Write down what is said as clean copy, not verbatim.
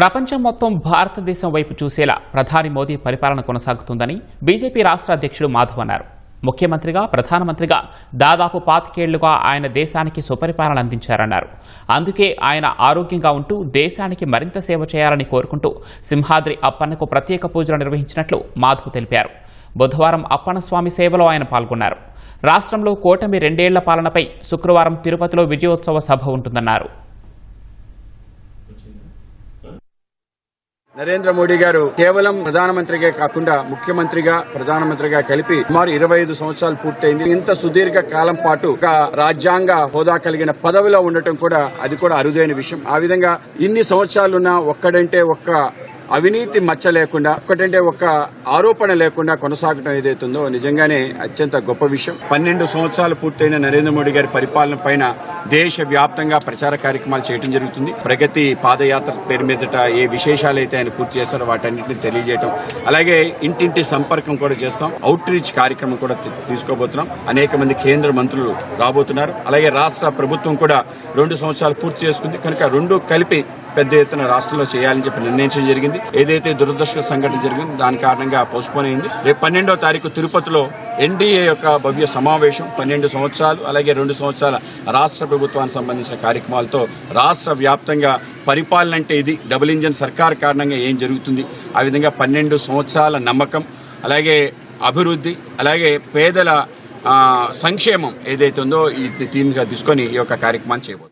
ప్రపంచం మొత్తం భారతదేశం వైపు చూసేలా ప్రధాని మోదీ పరిపాలన కొనసాగుతుందని బీజేపీ రాష్ట్ర అధ్యక్షుడు మాధవ్ అన్నారు. ముఖ్యమంత్రిగా, ప్రధానమంత్రిగా దాదాపు 25 ఏళ్లుగా ఆయన దేశానికి సుపరిపాలన అందించారన్నారు. అందుకే ఆయన ఆరోగ్యంగా ఉంటూ దేశానికి మరింత సేవ చేయాలని కోరుకుంటూ సింహాద్రి అప్పన్నకు ప్రత్యేక పూజలు నిర్వహించినట్లు మాధవ్ తెలిపారు. బుధవారం అప్పన్నస్వామి సేవలో ఆయన పాల్గొన్నారు. రాష్ట్రంలో కూటమి 2 ఏళ్ల పాలనపై శుక్రవారం తిరుపతిలో విజయోత్సవ సభ ఉంటుందన్నారు. నరేంద్ర మోడీ గారు కేవలం ప్రధానమంత్రిగా కాకుండా ముఖ్యమంత్రిగా, ప్రధానమంత్రిగా కలిపి సుమారు 25 సంవత్సరాలు పూర్తయింది. ఇంత సుదీర్ఘ కాలం పాటు ఒక రాజ్యాంగ హోదా కలిగిన పదవిలో ఉండటం కూడా అది కూడా అరుదైన విషయం. ఆ విధంగా ఇన్ని సంవత్సరాలున్నా ఒక్కడంటే ఒక్క అవినీతి మచ్చ లేకుండా, ఒక్కటంటే ఒక్క ఆరోపణ లేకుండా కొనసాగడం ఏదైతుందో నిజంగానే అత్యంత గొప్ప విషయం. 12 సంవత్సరాలు పూర్తయిన నరేంద్ర మోడీ గారి పరిపాలన పైన దేశ వ్యాప్తంగా ప్రచార కార్యక్రమాలు చేయడం జరుగుతుంది. ప్రగతి పాదయాత్ర పేరు మీదట ఏ విశేషాలైతే ఆయన పూర్తి చేస్తారో వాటన్నింటినీ తెలియజేయడం, అలాగే ఇంటింటి సంపర్కం కూడా చేస్తాం. అవుట్ రీచ్ కార్యక్రమం కూడా తీసుకోబోతున్నాం. అనేక మంది కేంద్ర మంత్రులు రాబోతున్నారు. అలాగే రాష్ట్ర ప్రభుత్వం కూడా 2 సంవత్సరాలు పూర్తి చేసుకుంది కనుక రెండు కలిపి పెద్ద ఎత్తున రాష్ట్రంలో చేయాలని చెప్పి నిర్ణయించడం జరిగింది. ఏదైతే దురదృష్ట సంఘటన జరిగిందో దాని కారణంగా పోస్ట్పోన్ అయింది. రేపు 12వ తారీఖు తిరుపతిలో ఎన్డీఏ యొక్క భవ్య సమావేశం, 12 సంవత్సరాలు అలాగే 2 సంవత్సరాల రాష్ట్ర ప్రభుత్వానికి సంబంధించిన కార్యక్రమాలతో రాష్ట్ర వ్యాప్తంగా పరిపాలన అంటే ఇది డబుల్ ఇంజన్ సర్కార్ కారణంగా ఏం జరుగుతుంది, ఆ విధంగా 12 సంవత్సరాల నమ్మకం, అలాగే అభివృద్ధి, అలాగే పేదల సంక్షేమం ఏదైతే ఉందో ఈ థీమ్గా తీసుకొని ఈ యొక్క కార్యక్రమాన్ని చేయబోతుంది.